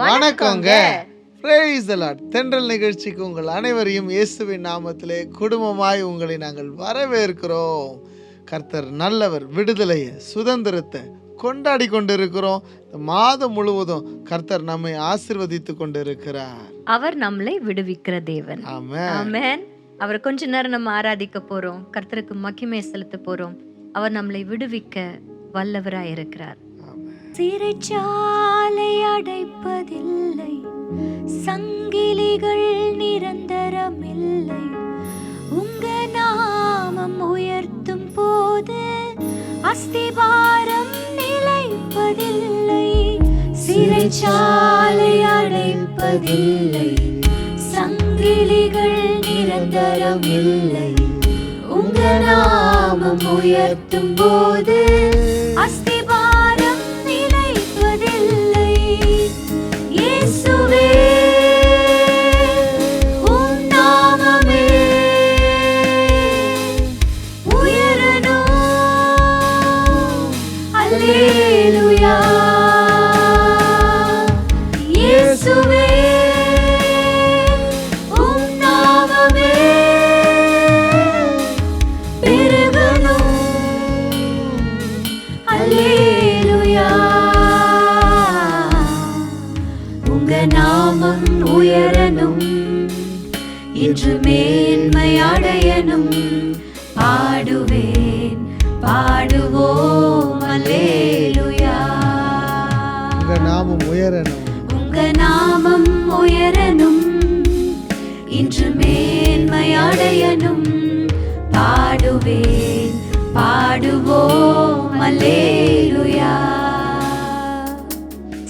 வணக்கங்க. Praise the Lord. தென்றல் நிகழ்ச்சிக்கு உங்கள் அனைவரையும் இயேசுவின் நாமத்திலே குடும்பமாய் உங்களை நாங்கள் வரவேற்கிறோம். கர்த்தர் நல்லவர். விடுதலையை சுதந்திரத்தை கொண்டாடி கொண்டிருக்கிறோம். இந்த மாதம் முழுவதும் கர்த்தர் நம்மை ஆசீர்வதித்து கொண்டிருக்கிறார். அவர் நம்மளை விடுவிக்கிற தேவன். ஆமென். ஆமென். அவரை கொஞ்ச நேரம் நம்ம ஆராதிக்க போறோம். கர்த்தருக்கு மகிமை செலுத்த போறோம். அவர் நம்மளை விடுவிக்க வல்லவராய் இருக்கிறார். சிறைச்சாலை அடைப்பதில்லை, சங்கிலிகள் நிரந்தரமில்லை, உங்க நாமம் உயர்த்தும் போது அஸ்திபாரம் நிலைப்பதில்லை. சிறைச்சாலை அடைப்பதில்லை, சங்கிலிகள் நிரந்தரமில்லை, உங்க நாமம் உயர்த்தும் போது அஸ்திபாரம் நிலைப்பதில்லை. இயேசுவே உம் நாமமே உயரணும். அல்லேலூயா. இயேசுவே உம் நாமமே பெருகணும். அல்லேலூயா. உங்க நாமம் உயரணும், இன்று மேன்மை அடையணும். பாடுவேன், பாடுவோம். அல்லேலூயா. உங்க நாமம் உயரணும். உங்க நாமம் உயரணும், இன்று மேன்மை அடையணும். பாடுவேன், பாடுவோம். அல்லேலூயா.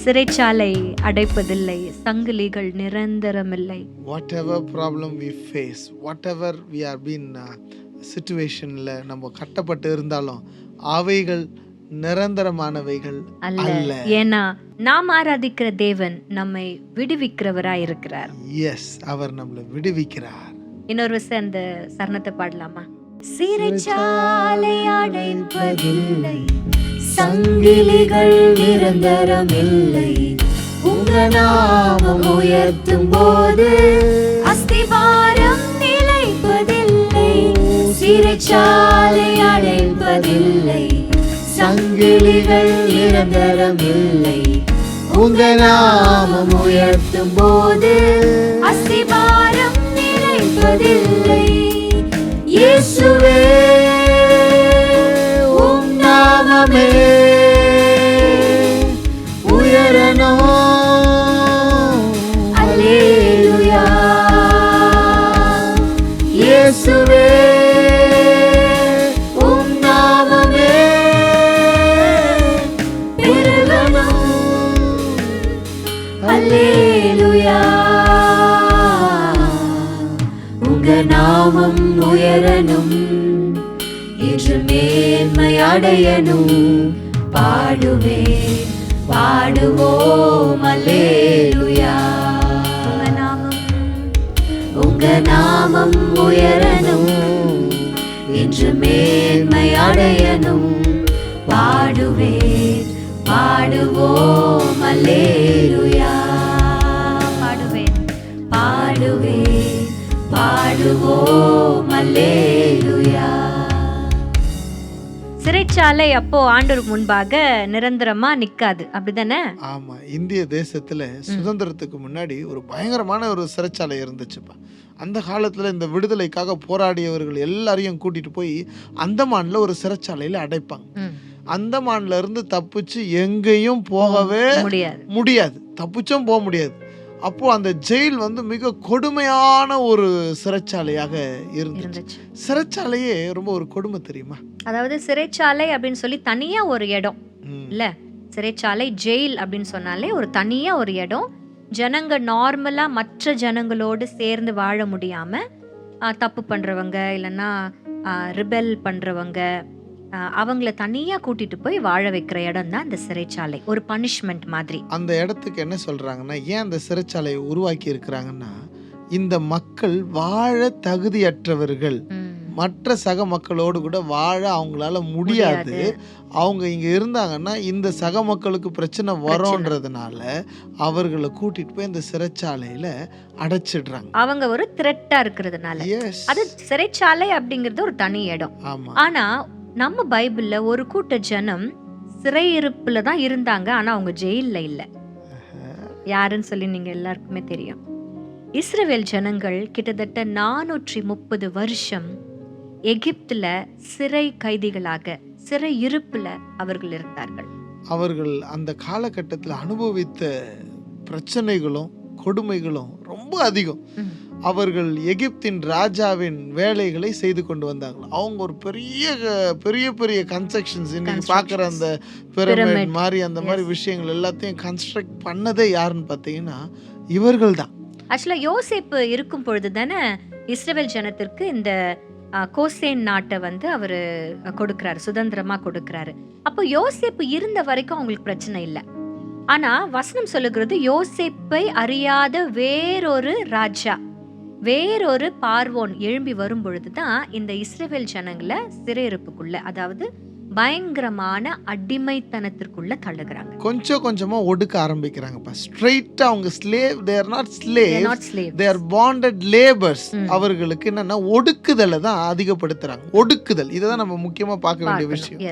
சிறைச்சாலை அடைப்பதில்லை, சங்கிலிகள் நிரந்தரமில்லை. Whatever problem we face, whatever we are been situationல நம்ம கட்டப்பட்டு இருந்தாலும் அவைகள் நிரந்தரமானவைகள் அல்ல. ஏன்னா நாம் ஆராதிக்கிற தேவன் நம்மை விடுவிக்கிறவராய் இருக்கிறார். எஸ், அவர் நம்மளை விடுவிக்கிறார். இன்னொரு விஷயம், அந்த சரணத்தை பாடலாமா? சிறைச்சாலை அடைப்பதில்லை, சங்கிலிகள் நிரந்தரமில்லை, உங்க நாமம் உயர்த்தும் போது அஸ்திபாரம் நிலைப்பதில்லை. சிறைச்சாலை அடைப்பதில்லை, சங்கிலிகள் நிரந்தரமில்லை, உங்க நாமம் உயர்த்தும் போது அஸ்திபாரம் நிலைப்பதில்லை. இயேசுவே உம் நாமமே உயரணும். அல்லேலூயா. இயேசுவே உம் நாமமே பெருகணும். அல்லேலூயா. உங்க நாமம் உயரணும், இன்று மேன்மை அடையணும். பாடுவேன், பாடுவோம். அல்லேலூயா. உங்க நாமம் உயரணும், இன்று மேன்மை அடையணும். பாடுவேன், பாடுவோம். அல்லேலூயா. பாடுவேன், பாடுவேன், பாடுவோம். அல்லேலூயா. சிறைச்சாலை அப்போ ஆண்டவர் முன்பாக நிரந்தரமா நிக்காது, அப்படிதானே? ஆமா, இந்திய தேசத்துல சுதந்திரத்துக்கு முன்னாடி ஒரு பயங்கரமான ஒரு சிறைச்சாலை இருந்துச்சுப்பா. அந்த காலத்துல இந்த விடுதலைக்காக போராடியவர்கள் எல்லாரையும் கூட்டிட்டு போய் அந்தமான்ல ஒரு சிறைச்சாலையில அடைப்பாங்க. அந்தமான்ல இருந்து தப்பிச்சு எங்கேயும் போகவே முடியாது, தப்பிச்சும் போக முடியாது. அப்போ அந்த ஜெயில் மிக கொடுமையான ஒரு சிறைச்சாலையாக இருந்துச்சு. சிறைச்சாலையே ரொம்ப ஒரு கொடுமை தெரியுமா? அதாவது சிறைச்சாலை அப்படின்னு சொல்லி தனியா ஒரு இடம் இல்ல, சிறைச்சாலை ஜெயில் அப்படின்னு சொன்னாலே ஒரு தனியா ஒரு இடம். ஜனங்க நார்மலா மற்ற ஜனங்களோடு சேர்ந்து வாழ முடியாம தப்பு பண்றவங்க இல்லைன்னா ரிபெல் பண்றவங்க அவங்கள தனியா கூட்டிட்டு போய் வாழ வைக்கிற இடம் தான் இந்த சிறைச்சாலை, ஒரு பனிஷ்மெண்ட் மாதிரி. அந்த இடத்துக்கு என்ன சொல்றாங்கன்னா, ஏன் அந்த சிறைச்சாலையை உருவாக்கி இருக்கிறாங்கன்னா, இந்த மக்கள் வாழ தகுதியற்றவர்கள், மற்ற சக மக்களோடு கூட வாழ அவங்களால முடியாது. அவங்க இங்கே இருந்தாங்கன்னா இந்த சக மக்களுக்கு பிரச்சனை வரும்ன்றதுனால அவர்களை கூட்டிட்டு போய் இந்த சிறைச்சாலையில் அடைச்சிடுறாங்க. அவங்க ஒரு த்ரெட்டா இருக்கிறதுனால. எஸ், அது சிறைச்சாலை அப்படிங்கிறது ஒரு தனி இடம். ஆமாம். ஆனா நம்ம பைபிள்ல ஒரு கூட்ட ஜனம் சிறையிருப்புல தான் இருந்தாங்க, ஆனா அவங்க ஜெயில்ல இல்ல. யாருன்னு சொல்லி நீங்க எல்லாருக்குமே தெரியும். இஸ்ரவேல் ஜனங்கள் கிட்டத்தட்ட 430 வருஷம் எகிப்துல சிறை கைதிகளாக சிறை இருப்புல அவர்கள் இருந்தார்கள். அவர்கள் அந்த காலகட்டத்தில் அனுபவித்த பிரச்சனைகளும் கொடுமைகளும் ரொம்ப அதிகம். அவர்கள் எகிப்தின் ராஜாவின் வேலைகளை செய்து கொண்டு வந்தாங்க. அவங்க ஒரு பெரிய பெரிய பெரிய கன்ஸ்ட்ரக்ஷன்ஸ், இன்னைக்கு பார்க்குற அந்த பிரமிட் மாதிரி அந்த மாதிரி விஷயங்கள் எல்லாத்தையும் கன்ஸ்ட்ரக்ட் பண்ணதே யாருன்னு பார்த்தீங்கன்னா இவர்கள் தான். ஆக்சுவலா யோசேப்பு இருக்கும் பொழுது தானே இஸ்ரவேல் ஜனத்திற்கு இந்த கோசேன் நாட்டை வந்து அவரு கொடுக்கிறாரு, சுதந்திரமா கொடுக்கிறாரு. அப்போ யோசேப்பு இருந்த வரைக்கும் அவங்களுக்கு பிரச்சனை இல்லை. ஆனா வசனம் சொல்லுகிறது, யோசேப்பை அறியாத வேறொரு ராஜா, வேறொரு பார்வோன் எழும்பி வரும் பொழுதுதான் இந்த இஸ்ரவேல் ஜனங்களை சிறையிருப்புக்குள்ள, அதாவது பயங்கரமான அடிமைத்தனத்திற்குள்ள தள்ளுகிறாங்க. கொஞ்சம் கொஞ்சமா ஒடுக்க ஆரம்பிக்கிறாங்கப்பா. ஸ்ட்ரெயிட்டா அவங்க slave, they are not slaves, they are bonded laborers. அவர்களுக்கு என்னன்னா ஒடுக்குதலை தான் அதிகப்படுத்துறாங்க. ஒடுக்குதல், இதான் நம்ம முக்கியமா பார்க்க வேண்டிய விஷயம்.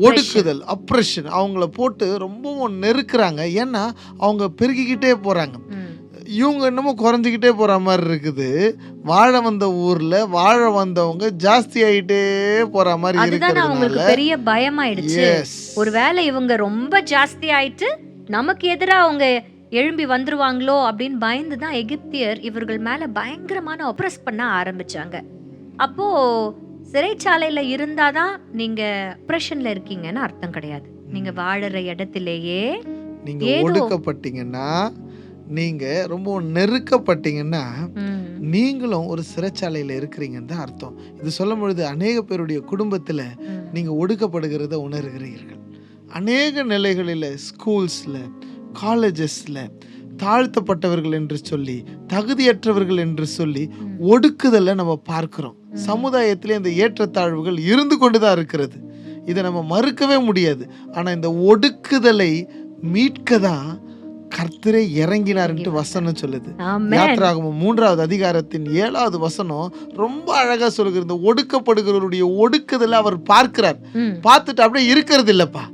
ஒடுக்குதல், அப்ரெஷன். அவங்கள போட்டு ரொம்பவும் நெருக்குறாங்க. ஏன்னா அவங்க பெருகிக்கிட்டே போறாங்க. இவங்க என்னமோ குறைஞ்சிக்கிட்டே போற மாதிரி இருக்குது. வாழ வந்த ஊர்ல வாழ வந்தவங்க ஜாஸ்தி ஆயிட்டே போற மாதிரி இருக்கிறதுனால அவங்களுக்கு பெரிய பயமாயிடுச்சு. ஒருவேளை இவங்க ரொம்ப ஜாஸ்தி ஆயிட்டு நமக்கு எதிரா அவங்க எழும்பி வந்துருவாங்களோ அப்படின்னு பயந்துதான் எகிப்தியர் இவர்கள் மேல பயங்கரமான ஒப்ரஸ் பண்ண ஆரம்பிச்சாங்க. அப்போ சிறைச்சாலையில இருந்தாதான் நீங்க ஆப்ரேஷன்ல இருக்கீங்கன்னு அர்த்தம் கிடையாது. நீங்க வாழற இடத்திலேயே நீங்க ஒடுக்கப்பட்டீங்கன்னா, நீங்க ரொம்ப நெருக்கப்பட்டீங்கன்னா நீங்களும் ஒரு சிறைச்சாலையில இருக்கிறீங்கன்னு தான் அர்த்தம். இது சொல்லும் பொழுது அநேக பேருடைய குடும்பத்துல நீங்க ஒடுக்கப்படுகிறத உணர்கிறீர்கள். அநேக நிலைகளில், ஸ்கூல்ஸ்ல, காலேஜஸ்ல தாழ்த்தப்பட்டவர்கள் என்று சொல்லி, தகுதியற்றவர்கள் என்று சொல்லி ஒடுக்குதலை நம்ம பார்க்கிறோம். சமுதாயத்திலே இந்த ஏற்றத்தாழ்வுகள் இருந்து கொண்டுதான் இருக்கிறது. இதை நம்ம மறுக்கவே முடியாது. ஆனா இந்த ஒடுக்குதலை மீட்கதான் கர்த்தரே இறங்கினார் என்று வசனம் சொல்லுது. யாத்திராகமம் 3வது அதிகாரத்தின் 7வது வசனம் ரொம்ப அழகா சொல்லுகிறது. ஒடுக்கப்படுகிறவருடைய ஒடுக்குதலை அவர் பார்க்கிறார். பார்த்துட்டு அப்படியே இருக்கிறது இல்லப்பா,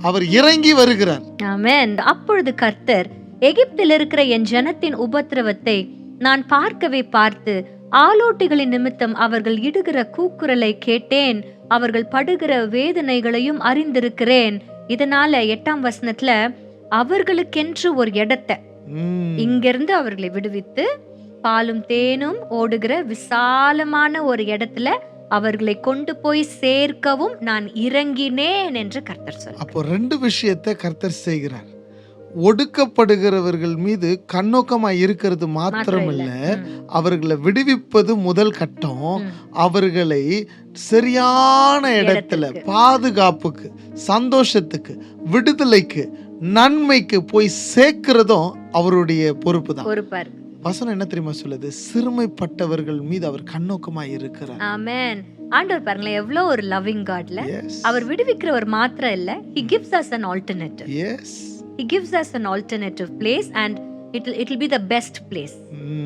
அவர் இறங்கி வருகிறார். ஆமென். அப்பொழுது கர்த்தர், எகிப்தில் இருக்கிற என் ஜனத்தின் உபத்திரவத்தை நான் பார்க்கவே பார்த்து ஆலோட்டிகளின் நிமித்தம் அவர்கள் இடுகிற கூக்குரலை கேட்டேன், அவர்கள் படுகிற வேதனைகளையும் அறிந்திருக்கிறேன். இதனால 8ஆம் வசனத்துல அவர்களுக்கென்று ஒரு இடத்தை இங்கிருந்து அவர்களை விடுவித்து பாலும் தேனும் ஓடுகிற விசாலமான ஒரு இடத்துல அவர்களை கொண்டு போய் சேர்க்கவும் நான் இறங்கினேன் என்று கர்த்தர் சொல்றார். அப்போ 2 விஷயத்தை கர்த்தர் செய்கிறார். ஒடுக்கப்படுகிறவர்கள் மீது கண்ணோக்கமாய் இருக்கிறது மாத்திரமல்ல, அவர்களை விடுவிப்பது முதல் கட்டம். அவர்களை சரியான இடத்துல பாதுகாப்புக்கு, சந்தோஷத்துக்கு, விடுதலைக்கு, நன்மைக்கு போய் சேர்க்கிறதும் அவருடைய பொறுப்பு தான். வசனம் என்ன தெரியுமா சொல்லுது? சிறுமைப்பட்டவர்கள் மீது அவர் கண்ணோக்கமாய் இருக்கிறார். ஆமென். ஆண்டவர் பாருங்களேன் எவ்வளவு ஒரு லவ்விங் காட்ல. அவர் விடுவிக்கிறவர் மாத்திரம் இல்ல, he gives us an alternative. Yes. He gives us an alternative place and it will be the best place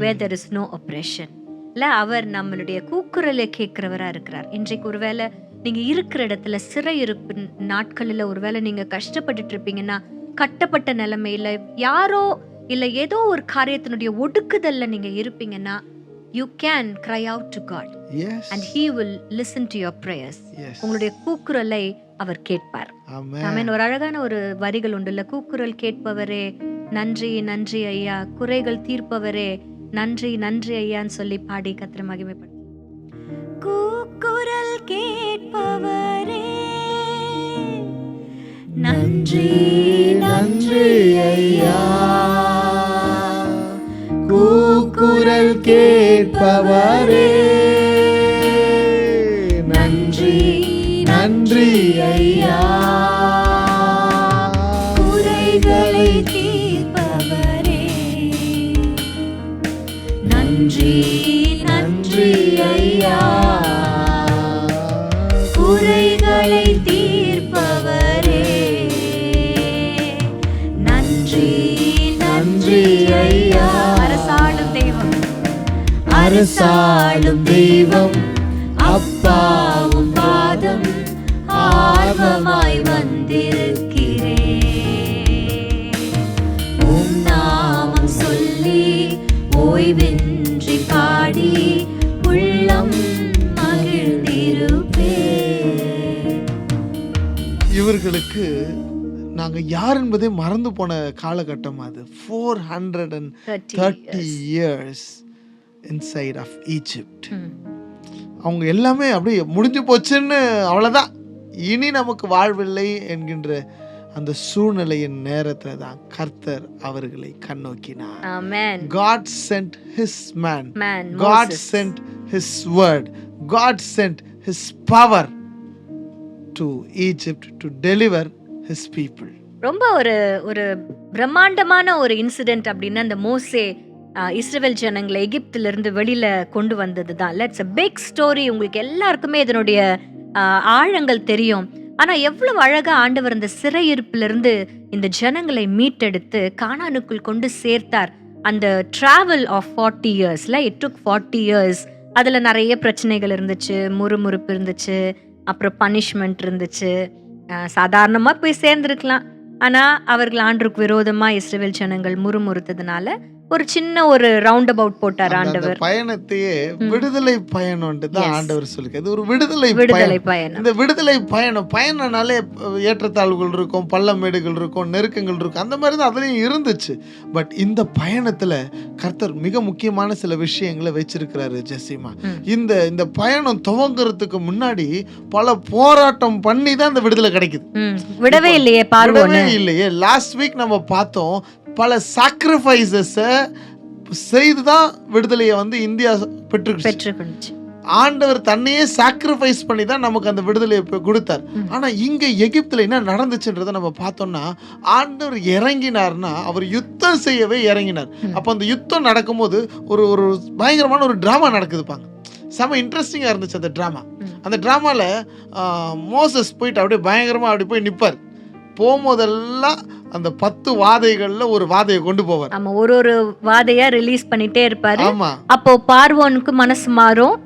where there is no oppression. இல்ல, அவர் நம்மளுடைய கூக்குரலை கேட்கிறவரா இருக்கிறார். இன்றைக்கு ஒருவேளை நீங்க இருக்கிற இடத்துல சிறை இருப்பு நாட்களில் ஒருவேளை நீங்க கஷ்டப்பட்டுட்டு இருப்பீங்கன்னா, கட்டப்பட்ட நிலைமையில யாரோ இல்ல ஏதோ ஒரு காரியத்தினுடைய ஒடுக்குதல்ல நீங்க இருப்பீங்கன்னா, you can cry out to God. Yes. And he will listen to your prayers. Yes. உங்களுடைய கூக்குரலை அவர் கேட்பார். ஆமென். ஒரு அழகான ஒரு வரிகள் உண்டுல்ல, கூக்குரல் கேட்பவரே நன்றி நன்றி ஐயா, குறைகள் தீர்ப்பவரே நன்றி நன்றி ஐயான்னு சொல்லி பாடி கர்த்தரை மகிமைப்படு. கூக்குரல் கேட்பவரே நன்றி நன்றி ஐயா, கூக்குரல் கேட்பவரே நன்றி நன்றி ஐயா, குறைகளை தீர்ப்பவரே நன்றி நன்றி ஐயா, அரசாளும் தெய்வம் அப்பாவும் பாதம் ஆர்வமாய் வந்திருக்கிறேன். உம் நாமம் சொல்லி ஓய்வின்றி பாடி உள்ளம் மகிழ்ந்திருப்பேன். இவர்களுக்கு நாங்க யார் என்பதே மறந்து போன காலகட்டம் அது. 430 years inside of Egypt. அவங்க எல்லாமே அப்படியே முடிஞ்சு போச்சுன்னு, அவ்வளோதான், இனி நமக்கு வாழ்வில்லை என்கின்ற அந்த சூழ்நிலையின் நேரத்துல தான் கர்த்தர் அவர்களை கண்ணோக்கினார். Amen. God sent his man. God Moses. sent his word. God sent his power to Egypt to deliver his people. ரொம்ப ஒரு பிரம்மாண்டமான ஒரு இன்சிடென்ட் அப்படின்னா அந்த மோசே இஸ்ரவேல் ஜனங்களை எகிப்திலிருந்து வெளியில கொண்டு வந்தது தான். It's a big story. உங்களுக்கு எல்லாருக்குமே இதனுடைய ஆழங்கள் தெரியும். ஆனா எவ்வளவு அழகா ஆண்டவர் அந்த சிறையிருப்பிலிருந்து இந்த ஜனங்களை மீட்டெடுத்து கானானுக்குள் கொண்டு சேர்த்தார். அந்த travel of 40 yearsல it took 40 years. அதுல நிறைய பிரச்சனைகள் இருந்துச்சு, முறுமுறுப்பு இருந்துச்சு, அப்புறம் பனிஷ்மெண்ட் இருந்துச்சு. சாதாரணமா போய் சேர்ந்திருக்கலாம். ஆனா அவர்கள் ஆண்டவருக்கு விரோதமா இஸ்ரவேல் ஜனங்கள் முறுமுறுத்ததுனால ஒரு சின்ன ஒரு ரவுண்ட் அபவுட் போட்டார் ஆண்டவர். பயணத்தையே விடுதலை பயணம்னு தான் ஆண்டவர் சொல்லுங்க. இது ஒரு விடுதலை பயணம். இந்த விடுதலை பயணம்னாலே ஏற்றத்தாழ்வுகள் இருக்கும், பள்ளமேடுகள் இருக்கும், நெருக்கங்கள் இருக்கும், அந்த மாதிரி தான் அதுலயும் இருந்துச்சு. பட் இந்த பயணத்துல கர்த்தர் மிக முக்கியமான சில விஷயங்களை வச்சிருக்கிறாரு ஜெசிமா. இந்த பயணம் துவங்குறதுக்கு முன்னாடி பல போராட்டம் பண்ணி தான் இந்த விடுதலை கிடைக்குது. விடவே இல்லையே, விடவே இல்லையே. லாஸ்ட் வீக் நம்ம பார்த்தோம், பல சாக்ரிஃபைசஸ் செய்து தான் விடுதலையை இந்தியா பெற்றுக்கிச்சு. ஆண்டவர் தன்னையே சாக்ரிஃபைஸ் பண்ணி தான் நமக்கு அந்த விடுதலையை கொடுத்தார். ஆனா இங்க எகிப்துல என்ன நடந்துச்சுன்றதை நம்ம பார்த்தோம்னா, ஆண்டவர் இறங்கினார்னா அவர் யுத்தம் செய்யவே இறங்கினார். அப்ப அந்த யுத்தம் நடக்கும்போது ஒரு பயங்கரமான ஒரு டிராமா நடக்குதுப்பாங்க. செம இன்ட்ரெஸ்டிங்கா இருந்துச்சு அந்த டிராமா. அந்த டிராமால மோசஸ் போயிட்டு அப்படியே பயங்கரமா அப்படி போய் நிப்பார். போகும்போதெல்லாம் அந்த 10 வாதைகள்ல ஒரு வாதையை கொண்டு போவார். ஆமா, ஒரு வாதையா ரிலீஸ் பண்ணிட்டே இருப்பாரு. அப்போ பார்வோனுக்கு மனசு மாறும்.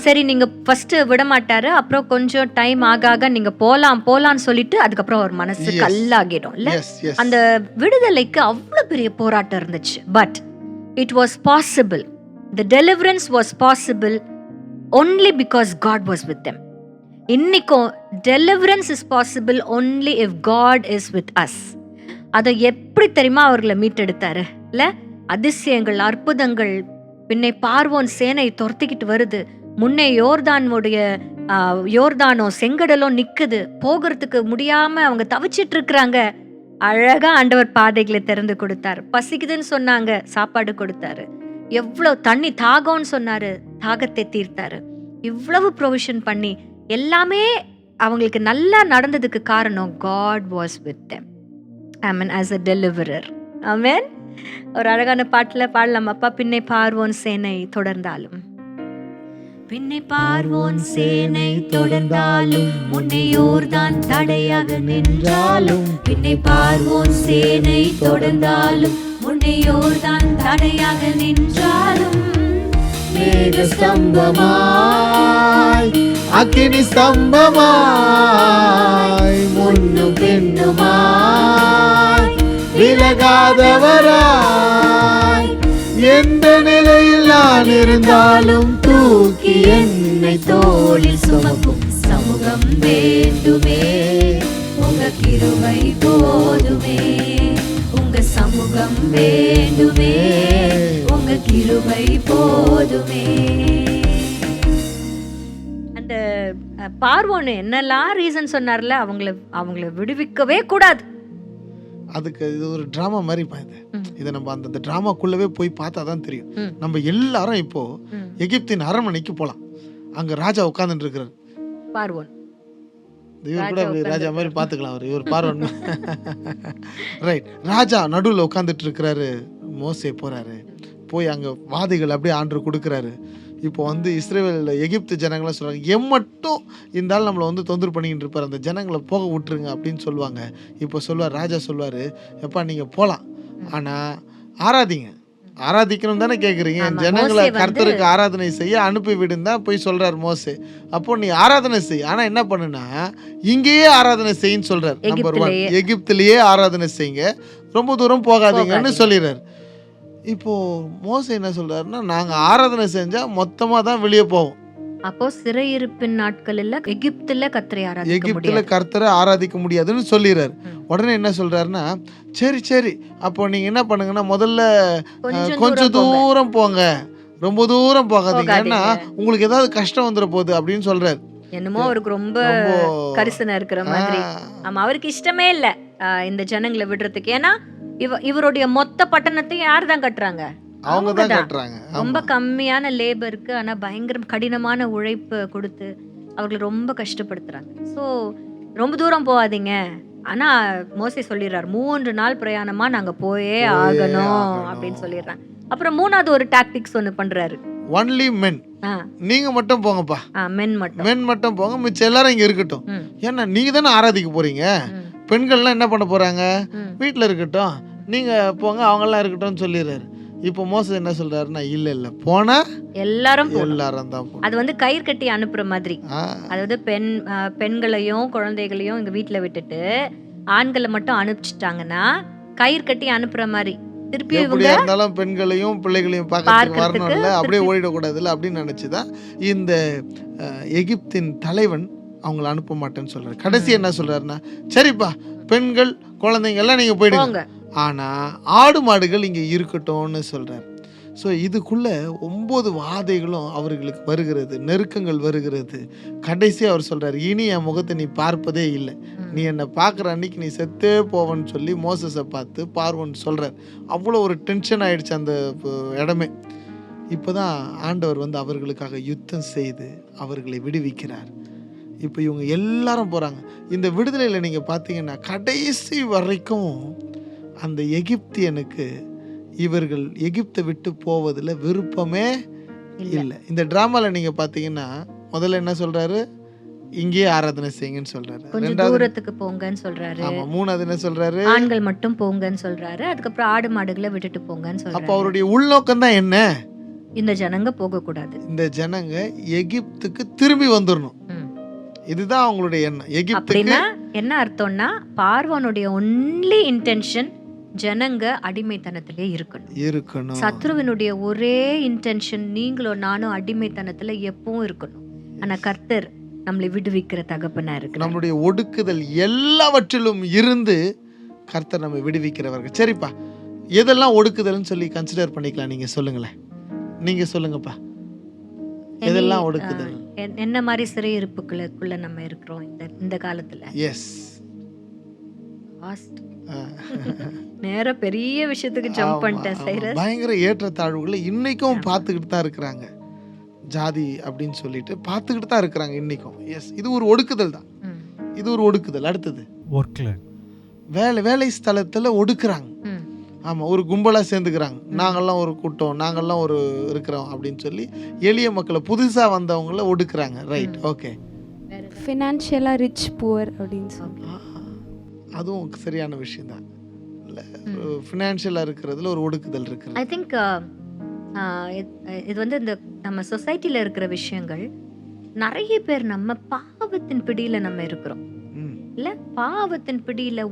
சரி, நீங்க ஃபர்ஸ்ட் விட மாட்டாரு, அப்புறம் கொஞ்சம் டைம் ஆக நீங்க போலாம்னு சொல்லிட்டு அதுக்கப்புறம் ஒரு மனசு கல்லாகிடும் இல்ல. அந்த விடுதலைக்கு அவ்வளவு பெரிய போராட்டம் இருந்துச்சு. But it was possible. The deliverance was possible only because God was with them. இன்னைக்கும் deliverance is possible only if God is with us. அதை எப்படி தெரியுமா அவர்களை மீட்டெடுத்தாரு இல்ல? அதிசயங்கள், அற்புதங்கள். பின்னே பார்வோன் சேனை துரத்திக்கிட்டு வருது, முன்னே யோர்தானோ செங்கடலோ நிக்குது, போகிறதுக்கு முடியாம அவங்க தவிச்சிட்டு இருக்கிறாங்க. அழகா ஆண்டவர் பாதைகளை திறந்து கொடுத்தாரு. பசிக்குதுன்னு சொன்னாங்க, சாப்பாடு கொடுத்தாரு. எவ்வளவு தண்ணி தாகம்னு சொன்னாரு, தாகத்தை தீர்த்தாரு. இவ்வளவு ப்ரொவிஷன் பண்ணி எல்லாமே அவங்களுக்கு நல்லா நடந்ததுக்கு காரணம் God was with them. Amen. As a deliverer. Amen. ஒரு அழகான பாட்டுல பாடலாம் அப்பா. பின்னே பார்வோன் சேனை தொடர்ந்தாலும், பின்னே பார்வோன் சேனை தொடர்ந்தாலும், முன்னே யோர்தான் தடையாக நின்றாலும், பின்னே பார்வோன் சேனை தொடர்ந்தாலும், முன்னே யோர்தான் தடையாக நின்றாலும், மேக ஸ்தம்பமாய் அக்கினி ஸ்தம்பமாய் முன்னும் பின்னுமாய் விலகாதவராய் எந்த நிலையில் நான் இருந்தாலும் தூக்கி என்னை தோளில் சுமக்கும் சமூகம் வேண்டுமே. உங்க கிருபை போதுமே, உங்க சமூகம் வேண்டுமே, உங்க கிருபை போதுமே. அந்த பார்வோன் என்னெல்லாம் ரீசன் சொன்னார்ல, அவங்கள விடுவிக்கவே கூடாது. அதுக்கு இது ஒரு டிராமா மாதிரி பாயுது. இதை நம்ம அந்த டிராமாக்குள்ளவே போய் பார்த்தா தான் தெரியும். நம்ம எல்லாரும் இப்போ எகிப்தின் அரண்மனைக்கு போலாம். அங்க ராஜா உட்கார்ந்துட்டு இருக்கிறார். பார்வோன் இவர் கூட ராஜா மாதிரி பாத்துக்கலாம். இவர் பார்வோன் ரைட். ராஜா நடுவில் உட்காந்துட்டு இருக்கிறாரு. மோசே போறாரு, போய் அங்க வாதிகள் அப்படியே ஆண்டு கொடுக்குறாரு. இப்போ இஸ்ரேல் எகிப்து ஜனங்களாம் சொல்றாங்க, மட்டும் இந்த ஆள் நம்மளை தொந்தரவு பண்ணிக்கிட்டு இருப்பார், அந்த ஜனங்களை போக விட்டுருங்க அப்படின்னு சொல்லுவாங்க. இப்போ சொல்லுவார், ராஜா சொல்லுவார், எப்பா நீங்கள் போகலாம், ஆனால் ஆராதிங்க, ஆராதிக்கணும் தானே கேக்குறீங்க. ஆமா, ஜனங்களை மோசே வந்து- கர்த்தருக்கு ஆராதனை செய்ய அனுப்பி விடுன்னு தான் போய் சொல்றார் மோசே. அப்போ நீ ஆராதனை செய், ஆனா என்ன பண்ணுனா இங்கேயே ஆராதனை செய்யின்னு சொல்றார். நம்பர் 1, எகிப்திலேயே. எகிப்திலேயே ஆராதனை செய்யுங்க, ரொம்ப தூரம் போகாதீங்கன்னு சொல்லிடுறாரு. இப்போ மோசே என்ன சொல்றாருன்னா, நாங்க ஆராதனை செஞ்சா மொத்தமா தான் வெளியே போவோம். அப்போ சிறையிருப்பின் நாட்களில் எகிப்துல கர்த்தரை ஆராதிக்க எகிப்துல முடியாது. கர்த்தரை ஆராதிக்க முடியாதுன்னு சொல்லிடுறாரு. ம். உடனே என்ன சொல்றாருன்னா, சரி அப்போ நீங்க என்ன பண்ணுங்கன்னா முதல்ல கொஞ்சம் தூரம் போங்க. தூரம் போங்க, ரொம்ப தூரம் போகாதீங்க, ஏன்னா போகாதீங்க. உங்களுக்கு ஏதாவது கஷ்டம் வந்துட போகுது அப்படின்னு சொல்றாரு. என்னமோ அவருக்கு ரொம்ப ரொம்ப கரிசனை இருக்கிற மாதிரி. ஆ, ஆமா, அவருக்கு இஷ்டமே இல்ல இந்த ஜனங்களை விடுறதுக்கு. ஏன்னா இவருடைய மொத்த பட்டணத்தையும் யார் தான் கட்டுறாங்க? அவங்க தான் தான். கட்டுறாங்க. ரொம்ப கம்மியான லேபருக்கு ஆனா பயங்கர கடினமான உழைப்பு கொடுத்து அவர்களை ரொம்ப கஷ்டப்படுத்துறாங்க. ஸோ ரொம்ப தூரம் போகாதீங்க. ஆனா மோசே சொல்லிடுறாரு, 3 நாள் பிரயாணமா நாங்க போயே ஆகணும் அப்படின்னு சொல்லிடுறாங்க. அப்புறம் 3வது ஒரு டாக்டிக்ஸ் ஒன்று பண்றாரு. ஒன்லி மென், நீங்க மட்டும் போங்கப்பா, மென் மட்டும். மென் மட்டும் போங்க, மிச்சம் எல்லாரும் இங்க இருக்கட்டும். ம், ஏன்னா நீங்க தானே ஆராதிக்க போறீங்க, ம், பெண்கள்லாம் என்ன பண்ண போறாங்க, ம். வீட்டில் இருக்கட்டும், நீங்க போங்க, அவங்கெல்லாம் இருக்கட்டும்னு சொல்லிடுறாரு. இப்போ மோசே என்ன சொல்றாருன்னா, இல்ல போனா எல்லாரும் போகணும். எல்லாரும் தான் போகணும். அது வந்து கயிறு கட்டி அனுப்புற மாதிரி. ஆ, அதாவது பெண்களையும் குழந்தைகளையும் இங்க வீட்டுல விட்டுட்டு ஆண்களை மட்டும் அனுப்பிச்சிட்டாங்கன்னா கயிறு கட்டி அனுப்புற மாதிரி. திருப்பி இவங்க எப்படியா இருந்தாலும் பெண்களையும் பிள்ளைகளையும் பார்க்கறதுக்கு பார்க்கறதுக்கு வரணும்ல, அப்படியே திருப்பி- ஓடிடக்கூடாதுல்ல அப்படின்னு நினைச்சுதான் இந்த எகிப்தின் தலைவன் அவங்கள அனுப்ப மாட்டேன்னு சொல்றாரு. கடைசி என்ன சொல்றாருன்னா, சரிப்பா பெண்கள் குழந்தைங்க எல்லாம் நீங்க போயிடுங்க, போங்க. ஆனா ஆடு மாடுகள் இங்க இருக்கட்டும்னு சொல்றாரு. ஸோ இதுக்குள்ள 9 வாதைகளும் அவர்களுக்கு வருகிறது, நெருக்கங்கள் வருகிறது. கடைசி அவர் சொல்றாரு, இனி என் முகத்தை நீ பார்ப்பதே இல்லை, நீ என்னை பார்க்குற அன்னைக்கு நீ செத்தே போவன்னு சொல்லி மோசஸை பார்த்து பார்வன் சொல்றார். அவ்வளோ ஒரு டென்ஷன் ஆயிடுச்சு அந்த இடமே. இப்போதான் ஆண்டவர் வந்து அவர்களுக்காக யுத்தம் செய்து அவர்களை விடுவிக்கிறார். இப்போ இவங்க எல்லாரும் போறாங்க. இந்த விடுதலையில் நீங்க பார்த்தீங்கன்னா கடைசி வரைக்கும் அந்த எகிப்தியனுக்கு இவர்கள் எகிப்தை விட்டு போவதில் விருப்பமே இல்லை. இந்த டிராமாவில் நீங்கள் பார்த்தீங்கன்னா முதல்ல என்ன சொல்றாரு, இங்கேயே ஆராதனை செய்யுங்கன்னு சொல்றாரு. கொஞ்சம் தூரத்துக்கு போங்கன்னு சொல்றாரு. ஆமா, 3வது என்ன சொல்றாரு, ஆண்கள் மட்டும் போங்கன்னு சொல்றாரு. அதுக்கப்புறம் ஆடு மாடுகளை விட்டுட்டு போங்கன்னு அப்போ சொல்றாரு. அவருடைய உள்நோக்கம் தான் என்ன, இந்த ஜனங்க போக கூடாது. இந்த ஜனங்க எகிப்துக்கு திரும்பி வந்துடணும். ம். இதுதான் அவங்களுடைய எண்ணம். எகிப்துக்கு அப்படின்னா என்ன அர்த்தம்னா, பார்வோனுடைய ஒன்லி இன்டென்ஷன் ஜனங்க அடிமைத்தனத்திலே இருக்கணும். சத்ருவினுடைய ஒரே இன்டென்ஷன் நீங்களும் நானும் அடிமைத்தனத்துல எப்பவும் இருக்கணும். ஆனா கர்த்தர் நம்மளை விடுவிக்கிற தகப்பனா இருக்கு. நம்மளுடைய ஒடுக்குதல் எல்லாவற்றிலும் இருந்து கர்த்தர் நம்ம விடுவிக்கிறவர்கள். சரிப்பா, எதெல்லாம் ஒடுக்குதல்னு சொல்லி கன்சிடர் பண்ணிக்கலாம், நீங்க சொல்லுங்களேன், நீங்க சொல்லுங்கப்பா, எதெல்லாம் ஒடுக்குதல்? என்ன மாதிரி சிறையிருப்புக்குள்ள நம்ம இருக்கிறோம் இந்த காலத்துல? எஸ், நேர பெரிய விஷயத்துக்கு ஜம்ப் பண்ணிட்டேன் சைரஸ். பயங்கர ஏற்றத்தாழ்வுகளை இன்னைக்கும் பார்த்துக்கிட்டு தான் இருக்கிறாங்க. ஜாதி அப்படின்னு சொல்லிட்டு பார்த்துக்கிட்டு தான் இருக்கிறாங்க இன்னைக்கும். எஸ், இது ஒரு ஒடுக்குதல் தான். ம், இது ஒரு ஒடுக்குதல். அடுத்தது ஒர்க்ல வேலை ஸ்தலத்துல ஒடுக்குறாங்க. ம், ஆமா, ஒரு கும்பலா சேர்ந்துக்கிறாங்க, நாங்கெல்லாம் ஒரு கூட்டம், நாங்கெல்லாம் ஒரு இருக்கிறோம் அப்படின்னு சொல்லி எளிய மக்களை, புதுசா வந்தவங்கள ஒடுக்குறாங்க. Right, okay. ஃபினான்ஷியலாக ரிச் புவர் அப்படின்னு சொல்லி அதுவும் சரியான விஷயம் தான். இல்லை, ஃபினான்ஷியலாக இருக்கிறதுல ஒரு ஒடுக்குதல் இருக்குது. ஐ திங்க் இது வந்து இந்த நம்ம சொசைட்டில இருக்கிற விஷயங்கள். நிறைய பேர் நம்ம பாவத்தின் பிடியில நம்ம இருக்கிறோம் இல்ல, பாவத்தின் பிடியில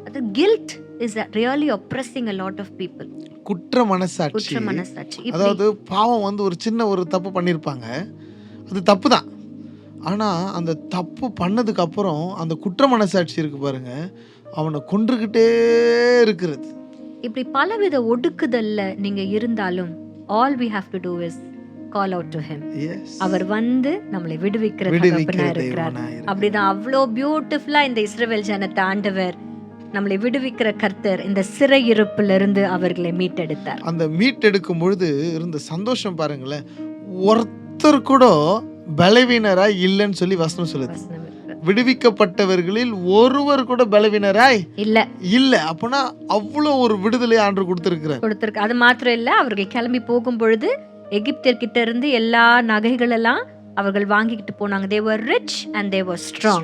அது guilt is really oppressing a lot of people. குற்ற மனசாட்சி. குற்ற மனசாட்சி. அதாவது பாவம் வந்து ஒரு சின்ன ஒரு தப்பு பண்ணியிருப்பாங்க, அது தப்பு தான். ஆனால் அந்த தப்பு பண்ணதுக்கு அப்புறம் அந்த குற்ற மனசாட்சி இருக்கு பாருங்க, அவனை கொன்றுகிட்டே இருக்கிறது. இப்படி பலவித ஒடுக்குதல்ல நீங்க இருந்தாலும் all we have to do is call out to him. அவர் வந்து நம்மளை விடுவிக்கிற தகப்பனா இருக்கிறார். அப்படிதான் அவ்வளோ பியூட்டிஃபுல்லா இந்த இஸ்ரவேல் ஜனத்தை ஆண்டவர் நம்மளை விடுவிக்கிற கர்த்தர் இந்த சிறையிருப்புல இருந்து அவர்களை மீட்டெடுத்தார். அந்த மீட்டெடுக்கும் பொழுது இருந்த சந்தோஷம் பாருங்களேன். ஒருத்தர் கூட பலவீனராய் இல்லைன்னு சொல்லி வசனம் சொல்லுது. விடுவிக்கப்பட்டவர்களில் ஒருவர் கூட பலவீனராய் இல்ல. அப்பனா அவ்வளோ ஒரு விடுதலை ஆண்டு கொடுத்திருக்கு. அது மாத்திரம் இல்ல, அவர்கள் கிளம்பி போகும் பொழுது எகிப்தியர்கிட்ட இருந்து எல்லா நகைகள் எல்லாம் அவர்கள் வாங்கிக்கிட்டு போனாங்க. they were rich and they were strong.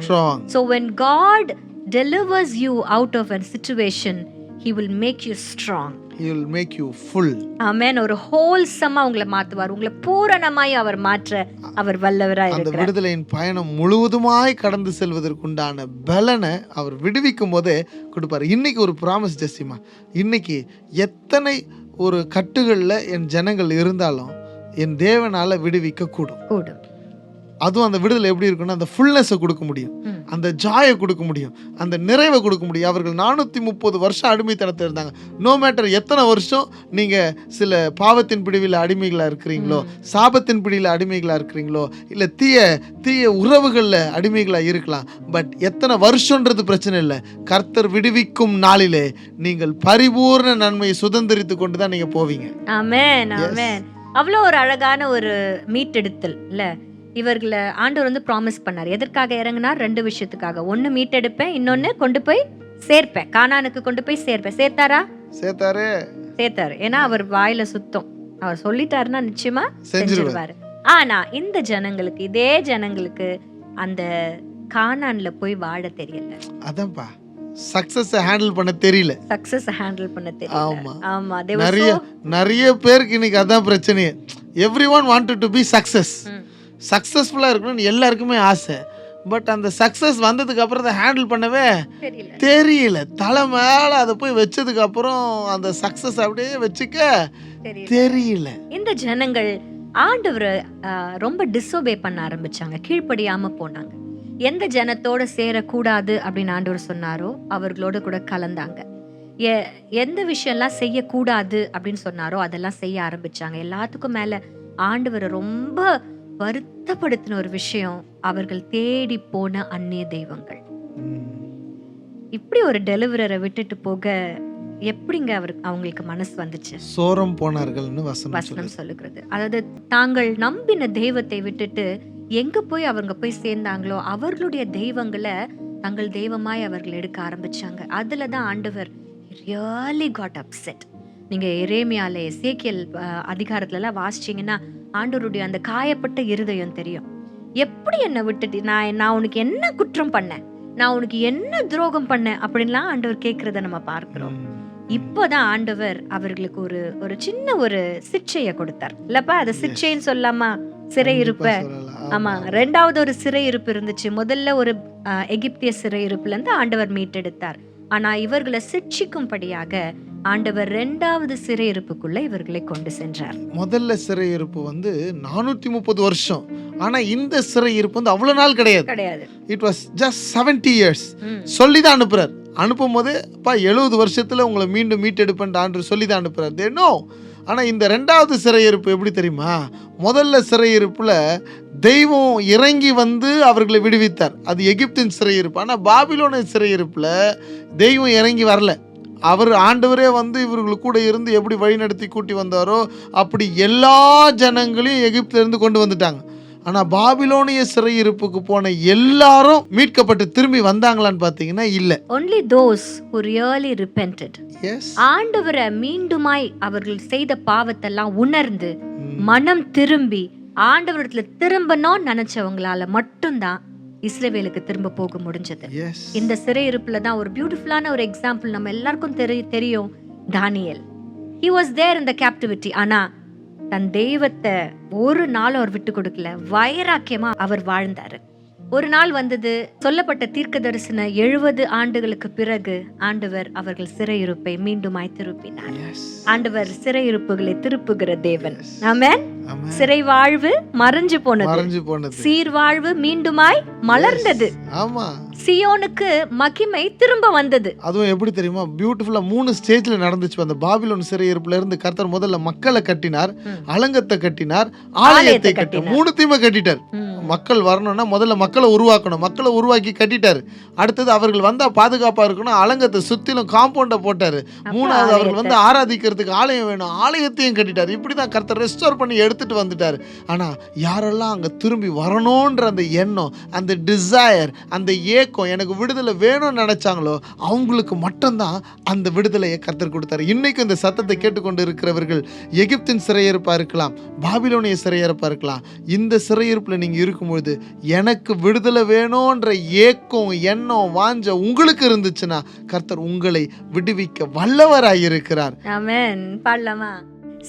So when God delivers you out of a situation, he will make you strong. he will make you full. ஆமென். ஒரு ஹோல்சமா உங்களை மாத்துவார். உங்களை பூரணமாய் அவர் மாற்ற அவர் வல்லவராய் அந்த இருக்கிறார். விடுதலையின் பயணம் முழுவதுமாய் கடந்து செல்வதற்குண்டான பலனை அவர் விடுவிக்கும் போதே கொடுப்பார். இன்னைக்கு ஒரு ப்ராமிஸ் ஜெசிமா, இன்னைக்கு எத்தனை ஒரு கட்டுகளில் என் ஜனங்கள் இருந்தாலும் என் தேவனால விடுவிக்க கூடும். அதுவும் அந்த விடுதலை எப்படி இருக்குன்னா, அந்த ஃபுல்னஸை கொடுக்க முடியும், அந்த ஜாயை கொடுக்க முடியும், அந்த நிறைவை கொடுக்க முடியும். அவர்கள் 430 வருஷம் அடிமைத்தனத்தில் இருந்தாங்க. நோ மேட்டர் எத்தனை வருஷம் நீங்கள் சில பாவத்தின் பிடிவில் அடிமைகளாக இருக்கிறீங்களோ, சாபத்தின் பிடியில் அடிமைகளாக இருக்கிறீங்களோ, இல்லை தீய உறவுகளில் அடிமைகளாக இருக்கலாம். பட் எத்தனை வருஷன்றது பிரச்சனை இல்லை. கர்த்தர் விடுவிக்கும் நாளிலே நீங்கள் பரிபூர்ண நன்மையை சுதந்திரித்து கொண்டு தான் நீங்கள் போவீங்க. ஆமென், ஆமென். அவ்வளோ ஒரு அழகான ஒரு மீட்டெடுத்தல் இல்லை. இவர்களை ஆண்டவர் வந்து ப்ராமிஸ் பண்ணார். எதற்காக இறங்கினார்? 2 விஷயத்துக்காக. ஒன்று மீட்டெடுப்பேன், இன்னொன்று கொண்டு போய் சேர்ப்பேன், கானானுக்கு கொண்டு போய் சேர்ப்பேன். சேர்த்தாரு. ஏன்னா அவர் வாயில சுத்தம், அவர் சொல்லிட்டாருன்னா நிச்சயமா செஞ்சிருவாரு. ஆனா இந்த ஜனங்களுக்கு, இதே ஜனங்களுக்கு அந்த கானான்ல போய் வாழ தெரியல. அதான்ப்பா, சக்சஸ் ஹேண்டில் பண்ண தெரியல. ஆமா, நிறைய பேருக்கு இன்னைக்கு அதான் பிரச்சனையே. எவ்ரிஒன் வாண்டட் டு பி சக்சஸ்ஃபுல்லா இருக்கணும்னு எல்லாருக்குமே ஆசை. பட் அந்த சக்சஸ் வந்ததுக்கு அப்புறம் அதை ஹேண்டில் பண்ணவே தெரியல. தலை மேல அதை போய் வச்சதுக்கு அப்புறம் அந்த சக்சஸ் அப்படியே வச்சுக்க தெரியல. இந்த ஜனங்கள் ஆண்டவரை ரொம்ப டிஸ்ஓபே பண்ண ஆரம்பிச்சாங்க, கீழ்ப்படியாம போனாங்க. எந்த ஜனத்தோட சேரக்கூடாது அப்படின்னு ஆண்டவர் சொன்னாரோ அவர்களோட கூட கலந்தாங்க. எந்த விஷயம்லாம் செய்யக்கூடாது அப்படின்னு சொன்னாரோ அதெல்லாம் செய்ய ஆரம்பிச்சாங்க. எல்லாத்துக்கும் மேல ஆண்டவரை ரொம்ப வருத்தப்படுத்தின ஒரு விஷயம், அவர்கள் தேடி போன அந்நிய தெய்வங்கள். இப்படி ஒரு டெலிவரரை விட்டுட்டு போக எப்படிங்க அவங்களுக்கு மனசு வந்துச்சு? சோரம் போனார்கள்னு வசனம் சொல்லுகிறது. அதாவது தாங்கள் நம்பின தெய்வத்தை விட்டுட்டு எங்க போய் அவங்க போய் சேர்ந்தாங்களோ அவர்களுடைய தெய்வங்களை தங்கள் தெய்வமாய் அவர்கள் எடுக்க ஆரம்பிச்சாங்க. அதுலதான் ஆண்டவர் ரியலி காட் அப்செட். நீங்க எரேமியால எசேக்கியேல் அதிகாரத்துல எல்லாம் வாசிச்சீங்கன்னா ஆண்டவருடைய அந்த காயப்பட்ட இருதயம் தெரியும். எப்படி என்னை விட்டுட்டு நான் உனக்கு என்ன குற்றம் பண்ணேன், நான் உனக்கு என்ன துரோகம் பண்ணேன் அப்படின்லாம் ஆண்டவர் கேட்கறத நம்ம பார்க்கிறோம். இப்போதான் ஆண்டவர் அவர்களுக்கு ஒரு சின்ன ஒரு சிக்ஷைய கொடுத்தார் இல்லப்பா. அது சிக்ஷைன்னு சொல்லாமா, சிறையிருப்ப. ஆமா, 2வது ஒரு சிறையிருப்பு இருந்துச்சு. முதல்ல ஒரு எகிப்திய சிறையிருப்புல இருந்து ஆண்டவர் மீட்டெடுத்தார். ஆனா இவர்களை சிக்ஷிக்கும்படியாக ஆண்டவர் 2வது சிறையிருப்புக்குள்ள இவர்களை கொண்டு சென்றார். முதல்ல சிறையிருப்பு 430 வருஷம். ஆனா இந்த சிறையிருப்பு அவ்வளவு நாள் கிடையாது. It was just 70 years. சொல்லிதான் அனுப்புறார். அனுப்பும் போது 70 வருஷத்துல உங்களை மீண்டும் மீட்டெடுப்பேன் ஆண்டு சொல்லிதான் அனுப்புறார். தேனோ. ஆனா இந்த 2வது சிறையிருப்பு எப்படி தெரியுமா? முதல்ல சிறையிருப்புல தெய்வம் இறங்கி அவர்களை விடுவித்தார். அது எகிப்தின் சிறையிருப்பு. ஆனா பாபிலோனின் சிறையிருப்புல தெய்வம் இறங்கி வரல. அவர் ஆண்டவரே இவர்கள் கூட இருந்து எப்படி வழிநடத்தி கூட்டி வந்தாரோ அப்படி எல்லா ஜனங்களையும் எகிப்தில இருந்து கொண்டு வந்துட்டாங்க. ஆனா பாபிலோனிய சிறையிருப்புக்கு போன எல்லாரும் மீட்கப்பட்டு திரும்பி வந்தாங்களான்னு பாத்தீங்கன்னா இல்ல. only those who really repented. ஆண்டவரை மீண்டுமாய் அவர்கள் செய்த பாவத்தெல்லாம் உணர்ந்து மனம் திரும்பி ஆண்டவரிடத்துல திரும்பணும் நினைச்சவங்களால மட்டும்தான் இஸ்ரவேலுக்கு திரும்ப போக முடிஞ்சது. இந்த சிறையிருப்புல தான் ஒரு பியூட்டிஃபுல்லான ஒரு எக்ஸாம்பிள் நம்ம எல்லாருக்கும் தெரியும். தானியேல், he was there in the captivity. ஆனா தன் தெய்வத்தை ஒரு நாள் அவர் விட்டு கொடுக்கல. வைராக்கியமா அவர் வாழ்ந்தாரு. ஒரு நாள் வந்தது, சொல்லப்பட்ட தீர்க்க தரிசன 70 ஆண்டுகளுக்கு பிறகு ஆண்டவர் அவர்கள் சிறையிருப்பை மீண்டுமாய் திருப்பினார். ஆண்டவர் சிறையிருப்புகளை திருப்புகிற தேவன். ஆமென். சிறை வாழ்வு மறைஞ்சு போனது, சீர்வாழ்வு மீண்டுமாய் மலர்ந்தது. சியோனுக்கு மகிமை திரும்ப வந்தது. அதுவும் எப்படி தெரியுமா? பியூட்டிஃபுல்லா 3 ஸ்டேஜ்ல நடந்துச்சு. அந்த பாபிலோன் சிறையிருப்புல இருந்து கர்த்தர் முதல்ல மக்களை கட்டினார், அலங்கத்தை கட்டினார், ஆலயத்தை கட்டினார். 3த்தையுமே கட்டிட்டார். மக்கள் வரணும்னா முதல்ல மக்களை உருவாக்கணும். மக்களை உருவாக்கி கட்டிட்டாரு. அடுத்தது அவர்கள் வந்தா பாதுகாப்பா இருக்கணும், அலங்கத்தை சுத்திலும் காம்பவுண்ட போட்டாரு. 3வது அவர்கள் ஆராதிக்கிறதுக்கு ஆலயம் வேணும், ஆலயத்தையும் கட்டிட்டாரு. இப்படிதான் கர்த்தர் ரெஸ்டோர் பண்ணி எடுத்துட்டு வந்துட்டாரு. ஆனா யாரெல்லாம் அங்க திரும்பி வரணும்ன்ற அந்த எண்ணம், அந்த டிசையர், அந்த ஏக்கம், எனக்கு விடுதலை வேணும்னு நினைச்சாங்களோ அவங்களுக்கு மட்டும்தான் அந்த விடுதலையை கர்த்தர் கொடுத்தாரு. இன்னைக்கு இந்த சத்தத்தை கேட்டுக்கொண்டு இருக்கிறவர்கள் எகிப்தின் சிறையிருப்பா இருக்கலாம், பாபிலோனிய சிறையிருப்பா இருக்கலாம். இந்த சிறையிருப்புல நீங்க இருக்கும் இருக்கும்பொழுது எனக்கு விடுதலை வேணும்ன்ற ஏக்கம், எண்ணம், வாஞ்ச உங்களுக்கு இருந்துச்சுன்னா கர்த்தர் உங்களை விடுவிக்க வல்லவராயிருக்கிறார். ஆமென். பாடலாமா?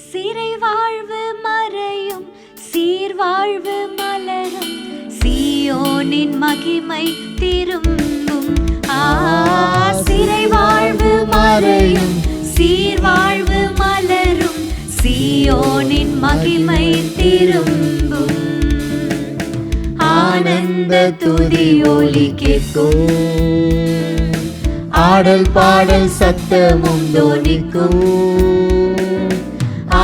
சிறை வாழ்வு மறையும், சீர்வாழ்வு மலரும், சீயோனின் மகிமை திரும்பும். சிறை வாழ்வு மறையும், சீர்வாழ்வு மலரும், சீயோனின் மகிமை திரும்பும். ஆனந்த துதி ஒலி கேட்கும், ஆடல் பாடல் சத்தமும் தோனிக்கும்.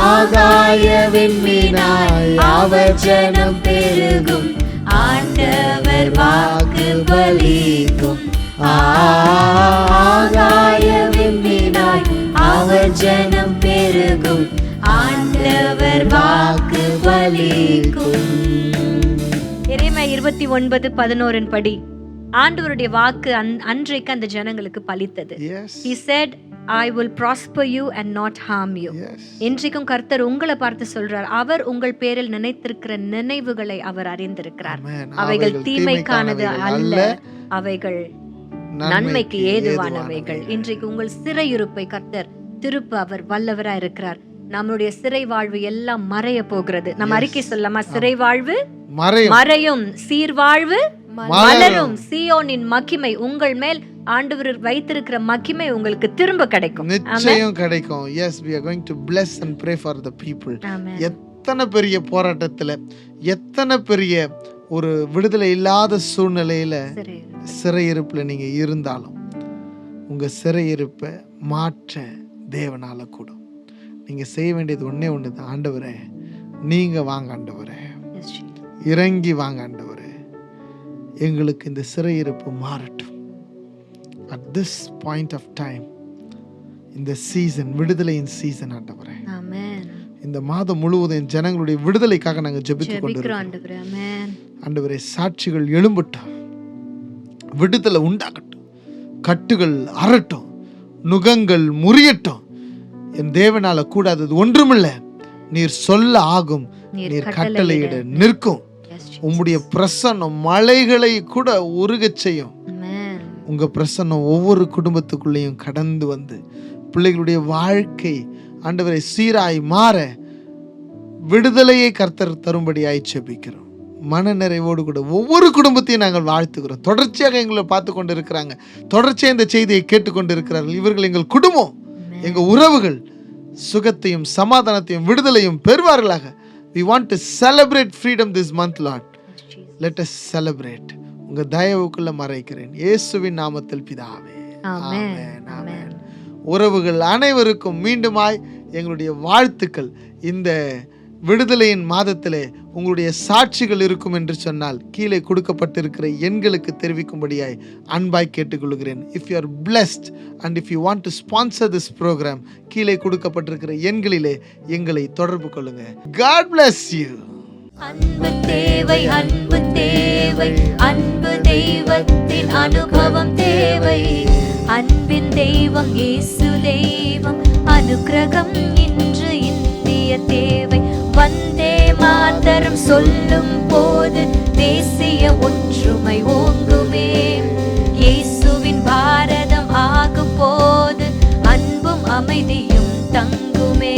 ஆகாய விண்மீனாய் அவர் ஜனம் பெருகும், ஆண்டவர் வாக்கு பலிக்கும். ஆகாய விண்மீனாய் அவர் ஜனம் பெருகும், ஆண்டவர் வாக்கு பலிக்கும். எரேமியா 29:11 படி ஆண்டவருடைய வாக்கு அன்றைக்கு அந்த ஜனங்களுக்கு பலித்தது. Yes. He said, I will prosper you and not harm you. Yes. இன்றைக்கும் கர்த்தர் உங்களை பார்த்து சொல்றார், அவர் உங்கள் பேரில் நினைத்திருக்கிற நினைவுகளை அவர் அறிந்திருக்கிறார். Amen. அவைகள் தீமைக்கானது அல்ல, அவைகள் நன்மைக்கு ஏதுவானவைகள். இன்றைக்கு உங்கள் சிறையிருப்பை கர்த்தர் திருப்ப அவர் வல்லவரா இருக்கிறார். நம்மளுடைய சிறை வாழ்வு எல்லாம் மறைய போகிறது. நம்ம அறிக்கை சொல்லலாமா? சிறை வாழ்வு மறையும், சீர்வாழ்வு மலரும், சீயோனின் மகிமை உங்கள் மேல் ஆண்டவர் வைத்திருக்கிற மகிமை உங்களுக்கு திரும்ப கிடைக்கும். நிச்சயம் கிடைக்கும். Yes, we are going to bless and pray for the people. எத்தனை பெரிய போராட்டத்துல, எத்தனை பெரிய ஒரு விடுதலை இல்லாத சூழ்நிலையில சிறையிருப்புல நீங்க இருந்தாலும் உங்க சிறையிருப்பை மாற்ற தேவனால கூடும். நீங்க செய்ய வேண்டியது ஒண்ணே ஒண்ணுதான். ஆண்டவரே நீங்க வாங்க, ஆண்டவரே இறங்கி வாங்க, ஆண்டவரே எங்களுக்கு இந்த சிறையிருப்பு மாறட்டும். At this point of time, இந்த சீசன் விடுதலையின் சீசன் ஆண்டவரே. ஆமென். இந்த மாதம் முழுவதும் ஜனங்களுடைய விடுதலைக்காக நாங்கள் ஜெபித்துக் கொண்டிருக்கிறோம் ஆண்டவரே. சாட்சிகள் எழும்பட்டும், விடுதலை உண்டாகட்டும், கட்டுகள் அரட்டும், நுகங்கள் முறியட்டும். என் தேவனால கூடாதது ஒன்றுமில்ல. நீர் சொல்ல ஆகும், நீர் கட்டளையிட நிற்கும். உம்முடைய பிரசன்னம் மலைகளை கூட உருகச் செய்யும். உங்க பிரசன்னம் ஒவ்வொரு குடும்பத்துக்குள்ளேயும் கடந்து வந்து பிள்ளைகளுடைய வாழ்க்கை ஆண்டவரை சீராய் மாற விடுதலையை கர்த்தர் தரும்படியாய் ஜெபிக்கிறோம். மன நிறைவோடு கூட ஒவ்வொரு குடும்பத்தையும் நாங்கள் வாழ்த்துக்கிறோம். தொடர்ச்சியாக எங்களை பார்த்து கொண்டு இருக்கிறாங்க, தொடர்ச்சியாக இந்த செய்தியை கேட்டுக்கொண்டு இருக்கிறார்கள். இவர்கள் எங்கள் குடும்பம், எங்கள் உறவுகள் சுகத்தையும் சமாதானத்தையும் விடுதலையும் பெறுவார்களாக. We want to celebrate freedom this month, Lord. Let us celebrate. உங்க தயவுக்குள்ள மறைக்கிறேன் இயேசுவின் நாமத்தில் பிதாவே. ஆமென். ஆமென். உறவுகள் அனைவருக்கும் மீண்டுமாய் எங்களுடைய வாழ்த்துக்கள். இந்த விடுதலையின் மாதத்திலே உங்களுடைய சாட்சிகள் இருக்கும் என்று சொன்னால் கீழே கொடுக்கப்பட்டிருக்கிற எண்களுக்கு தெரிவிக்கும்படியாய் அன்பாய் கேட்டுக்கொள்கிறேன். If you are blessed and if you want to sponsor this program, கீழே கொடுக்கப்பட்டிருக்கிற எண்களிலே எங்களை தொடர்பு கொள்ளுங்க. God bless you. அன்பு தேவை, அன்பு தேவை, அன்பு தெய்வத்தின் அனுபவம் தேவை. அன்பின் தெய்வம் இயேசு தெய்வம், அனுக்கிரகம் இன்று இந்திய தேவை. வந்தே மாதரம் சொல்லும் போது தேசிய ஒற்றுமை ஓங்குமே. இயேசுவின் பாரதம் ஆகும் போது அன்பும் அமைதியும் தங்குமே.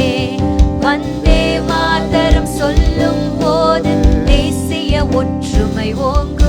வந்தே மாதரம் சொல்லும் போது தேசிய ஒற்றுமை ஓங்கும்.